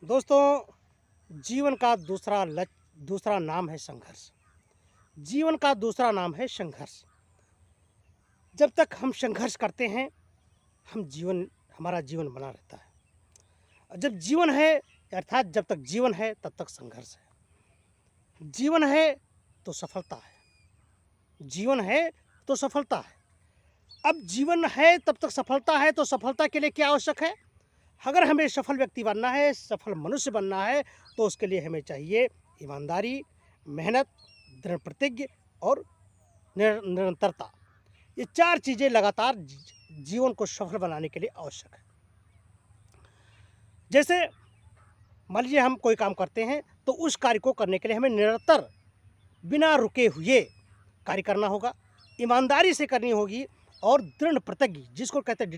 दोस्तों, जीवन का दूसरा नाम है संघर्ष। जीवन का दूसरा नाम है संघर्ष। जब तक हम संघर्ष करते हैं, हमारा जीवन बना रहता है। और जब जीवन है, अर्थात जब तक जीवन है तब तक संघर्ष है। जीवन है तो सफलता है। जीवन है तो सफलता है। अब जीवन है तब तक सफलता है, तो सफलता के लिए क्या आवश्यक है? अगर हमें सफल व्यक्ति बनना है, सफल मनुष्य बनना है, तो उसके लिए हमें चाहिए ईमानदारी, मेहनत, दृढ़ प्रतिज्ञ और निरंतरता। ये 4 चीज़ें लगातार जीवन को सफल बनाने के लिए आवश्यक है। जैसे मान लीजिए हम कोई काम करते हैं, तो उस कार्य को करने के लिए हमें निरंतर बिना रुके हुए कार्य करना होगा, ईमानदारी से करनी होगी और दृढ़ प्रतिज्ञ, जिसको कहते हैं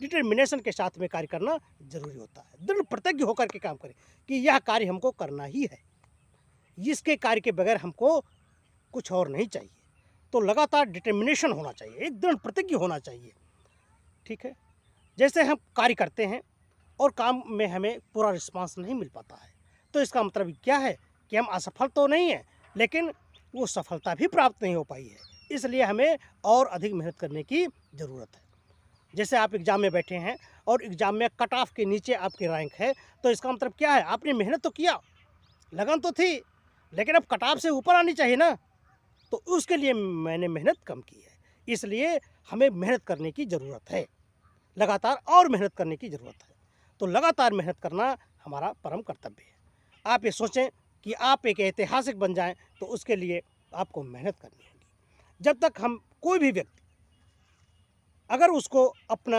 डिटर्मिनेशन के साथ में कार्य करना जरूरी होता है। दृढ़ प्रतिज्ञ होकर के काम करें कि यह कार्य हमको करना ही है, इसके कार्य के बगैर हमको कुछ और नहीं चाहिए। तो लगातार डिटर्मिनेशन होना चाहिए, एक दृढ़ प्रतिज्ञ होना चाहिए। ठीक है। जैसे हम कार्य करते हैं और काम में हमें पूरा रिस्पांस नहीं मिल पाता है, तो इसका मतलब क्या है कि हम असफल तो नहीं हैं, लेकिन वो सफलता भी प्राप्त नहीं हो पाई है। इसलिए हमें और अधिक मेहनत करने की ज़रूरत है। जैसे आप एग्ज़ाम में बैठे हैं और एग्ज़ाम में कट ऑफ के नीचे आपकी रैंक है, तो इसका मतलब क्या है? आपने मेहनत तो किया, लगन तो थी, लेकिन अब कट ऑफ से ऊपर आनी चाहिए ना, तो उसके लिए मैंने मेहनत कम की है। इसलिए हमें मेहनत करने की ज़रूरत है, लगातार और मेहनत करने की ज़रूरत है। तो लगातार मेहनत करना हमारा परम कर्तव्य है। आप ये सोचें कि आप एक ऐतिहासिक बन जाएं, तो उसके लिए आपको मेहनत करनी होगी। जब तक हम कोई भी व्यक्ति अगर उसको अपना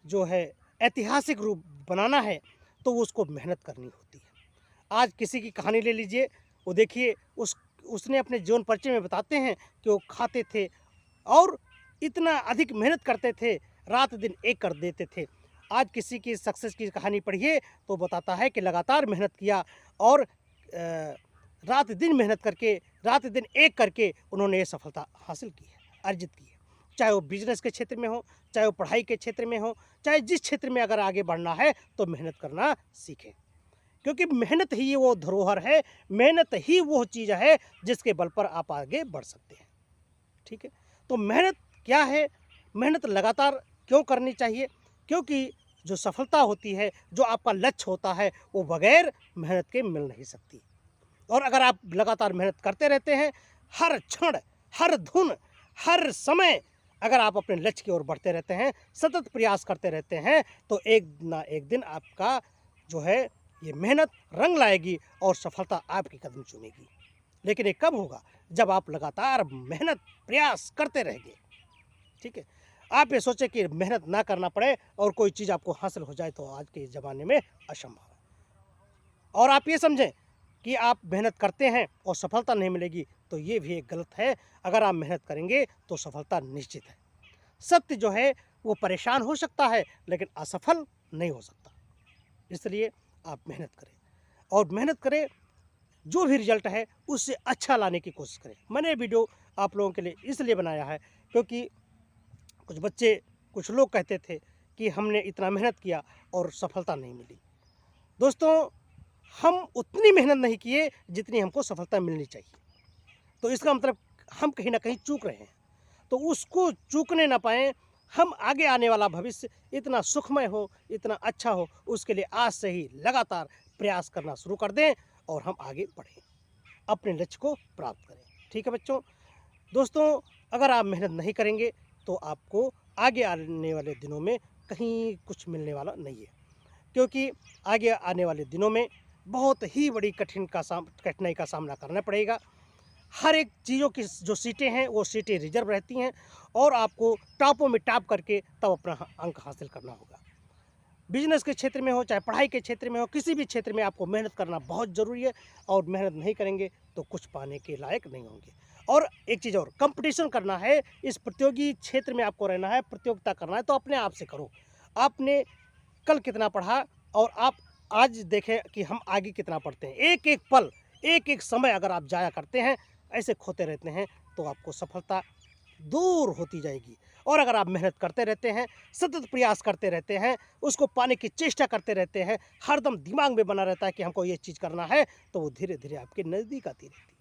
जो है ऐतिहासिक रूप बनाना है, तो उसको मेहनत करनी होती है। आज किसी की कहानी ले लीजिए, वो देखिए उसने अपने जीवन परिचय में बताते हैं कि वो खाते थे और इतना अधिक मेहनत करते थे, रात दिन एक कर देते थे। आज किसी की सक्सेस की कहानी पढ़िए तो बताता है कि लगातार मेहनत किया और रात दिन मेहनत करके, रात दिन एक करके उन्होंने ये सफलता हासिल की है, अर्जित की है। चाहे वो बिजनेस के क्षेत्र में हो, चाहे वो पढ़ाई के क्षेत्र में हो, चाहे जिस क्षेत्र में अगर आगे बढ़ना है तो मेहनत करना सीखें, क्योंकि मेहनत ही वो धरोहर है, मेहनत ही वो चीज़ है जिसके बल पर आप आगे बढ़ सकते हैं। ठीक है। तो मेहनत क्या है? मेहनत लगातार क्यों करनी चाहिए? क्योंकि जो सफलता होती है, जो आपका लक्ष्य होता है, वो बगैर मेहनत के मिल नहीं सकती। और अगर आप लगातार मेहनत करते रहते हैं, हर क्षण, हर धुन, हर समय अगर आप अपने लक्ष्य की ओर बढ़ते रहते हैं, सतत प्रयास करते रहते हैं, तो एक ना एक दिन आपका जो है ये मेहनत रंग लाएगी और सफलता आपके कदम चूमेगी। लेकिन ये कब होगा? जब आप लगातार मेहनत प्रयास करते रहेंगे। ठीक है। आप ये सोचें कि मेहनत ना करना पड़े और कोई चीज़ आपको हासिल हो जाए, तो आज के ज़माने में असंभव है। और आप ये समझें कि आप मेहनत करते हैं और सफलता नहीं मिलेगी, तो ये भी एक गलत है। अगर आप मेहनत करेंगे तो सफलता निश्चित है। सत्य जो है वो परेशान हो सकता है, लेकिन असफल नहीं हो सकता। इसलिए आप मेहनत करें और मेहनत करें, जो भी रिजल्ट है उससे अच्छा लाने की कोशिश करें। मैंने ये वीडियो आप लोगों के लिए इसलिए बनाया है क्योंकि कुछ लोग कहते थे कि हमने इतना मेहनत किया और सफलता नहीं मिली। दोस्तों, हम उतनी मेहनत नहीं किए जितनी हमको सफलता मिलनी चाहिए, तो इसका मतलब हम कहीं ना कहीं चूक रहे हैं। तो उसको चूकने ना पाएँ, हम आगे आने वाला भविष्य इतना सुखमय हो, इतना अच्छा हो, उसके लिए आज से ही लगातार प्रयास करना शुरू कर दें और हम आगे बढ़ें, अपने लक्ष्य को प्राप्त करें। ठीक है बच्चों? दोस्तों, अगर आप मेहनत नहीं करेंगे तो आपको आगे आने वाले दिनों में कहीं कुछ मिलने वाला नहीं है, क्योंकि आगे आने वाले दिनों में बहुत ही बड़ी कठिनाई का सामना करना पड़ेगा। हर एक चीज़ों की जो सीटें हैं वो सीटें रिजर्व रहती हैं और आपको टॉपों में टॉप करके तब अपना अंक हासिल करना होगा। बिजनेस के क्षेत्र में हो, चाहे पढ़ाई के क्षेत्र में हो, किसी भी क्षेत्र में आपको मेहनत करना बहुत ज़रूरी है। और मेहनत नहीं करेंगे तो कुछ पाने के लायक नहीं होंगे। और एक चीज़ और, कंपटीशन करना है, इस प्रतियोगी क्षेत्र में आपको रहना है, प्रतियोगिता करना है, तो अपने आप से करो। आपने कल कितना पढ़ा और आप आज देखें कि हम आगे कितना पढ़ते हैं। एक एक पल, एक एक समय अगर आप जाया करते हैं, ऐसे खोते रहते हैं, तो आपको सफलता दूर होती जाएगी और अगर आप मेहनत करते रहते हैं, सतत प्रयास करते रहते हैं, उसको पाने की चेष्टा करते रहते हैं, हरदम दिमाग में बना रहता है कि हमको ये चीज़ करना है, तो वो धीरे-धीरे आपके नज़दीक आती रहती है।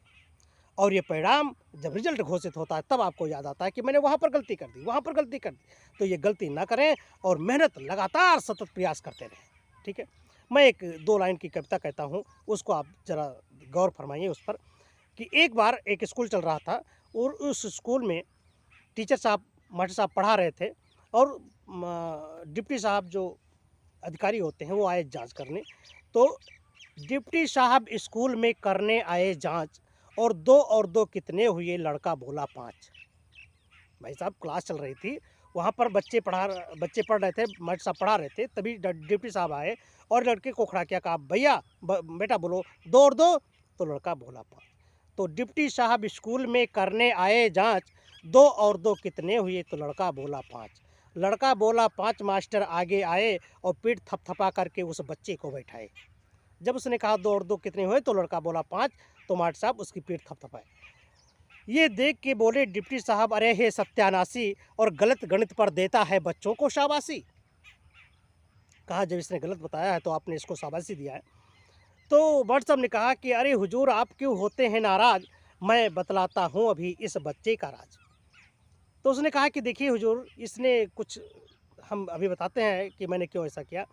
और ये परिणाम जब रिजल्ट घोषित होता है तब आपको याद आता है कि मैंने वहाँ पर गलती कर दी, वहाँ पर गलती कर दी। तो ये गलती ना करें और मेहनत लगातार सतत प्रयास करते रहें, ठीक है? मैं एक 2 लाइन की कविता कहता हूँ, उसको आप ज़रा गौर फरमाइए उस पर कि एक बार एक स्कूल चल रहा था और उस स्कूल में टीचर साहब, मास्टर साहब पढ़ा रहे थे और डिप्टी साहब जो अधिकारी होते हैं वो आए जाँच करने। तो डिप्टी साहब स्कूल में करने आए जाँच और 2 कितने हुए? लड़का बोला 5। भाई साहब क्लास चल रही थी, वहाँ पर बच्चे पढ़ रहे थे, मास्टर साहब पढ़ा रहे थे, तभी डिप्टी साहब आए और लड़के को खड़ा किया, कहा भैया बेटा बोलो 2 और 2, तो लड़का बोला 5। तो डिप्टी साहब स्कूल में करने आए जाँच, 2 और 2 कितने हुए? तो लड़का बोला 5। लड़का बोला 5, मास्टर आगे आए और पीठ थपथपा करके उस बच्चे को बैठाए। जब उसने कहा 2 और 2 कितने हुए? तो लड़का बोला 5, तो मास्टर साहब उसकी पीठ थपथपाए। ये देख के बोले डिप्टी साहब, अरे हे सत्यानाशी, और गलत गणित पर देता है बच्चों को शाबाशी। कहा जब इसने गलत बताया है तो आपने इसको शाबाशी दिया है। तो मास्टर साहब ने कहा कि अरे हुजूर आप क्यों होते हैं नाराज़, मैं बतलाता हूँ अभी इस बच्चे का राज। तो उसने कहा कि देखिए हुजूर, इसने कुछ, हम अभी बताते हैं कि मैंने क्यों ऐसा किया।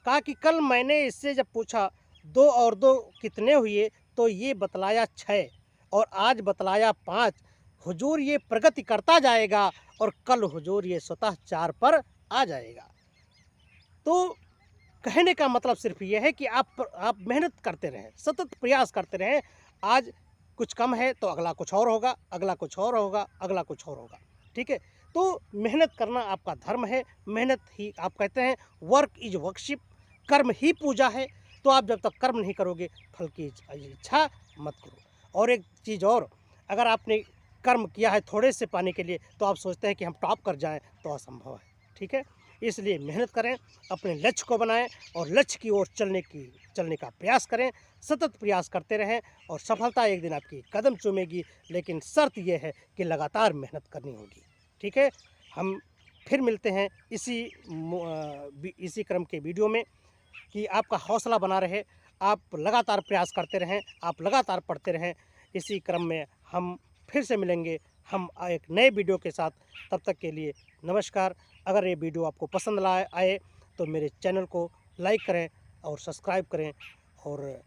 कहा कि कल मैंने इससे जब पूछा 2 और 2 कितने हुए, तो ये बतलाया 6 और आज बतलाया 5। हुजूर ये प्रगति करता जाएगा और कल हुजूर ये स्वतः 4 पर आ जाएगा। तो कहने का मतलब सिर्फ ये है कि आप मेहनत करते रहें, सतत प्रयास करते रहें। आज कुछ कम है तो अगला कुछ और होगा, अगला कुछ और होगा, अगला कुछ और होगा, ठीक है? तो मेहनत करना आपका धर्म है, मेहनत ही, आप कहते हैं वर्क इज़ वर्शिप, कर्म ही पूजा है। तो आप जब तक कर्म नहीं करोगे, फल की इच्छा मत करो। और एक चीज़ और, अगर आपने कर्म किया है थोड़े से पाने के लिए, तो आप सोचते हैं कि हम टॉप कर जाएँ, तो असंभव है, ठीक है? इसलिए मेहनत करें, अपने लक्ष्य को बनाएं और लक्ष्य की ओर चलने का प्रयास करें, सतत प्रयास करते रहें और सफलता एक दिन आपकी कदम चूमेगी। लेकिन शर्त यह है कि लगातार मेहनत करनी होगी, ठीक है? हम फिर मिलते हैं इसी क्रम के वीडियो में, कि आपका हौसला बना रहे, आप लगातार प्रयास करते रहें, आप लगातार पढ़ते रहें। इसी क्रम में हम फिर से मिलेंगे, हम एक नए वीडियो के साथ। तब तक के लिए नमस्कार। अगर ये वीडियो आपको पसंद आए तो मेरे चैनल को लाइक करें और सब्सक्राइब करें और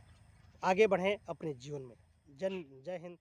आगे बढ़ें अपने जीवन में। जय हिंद।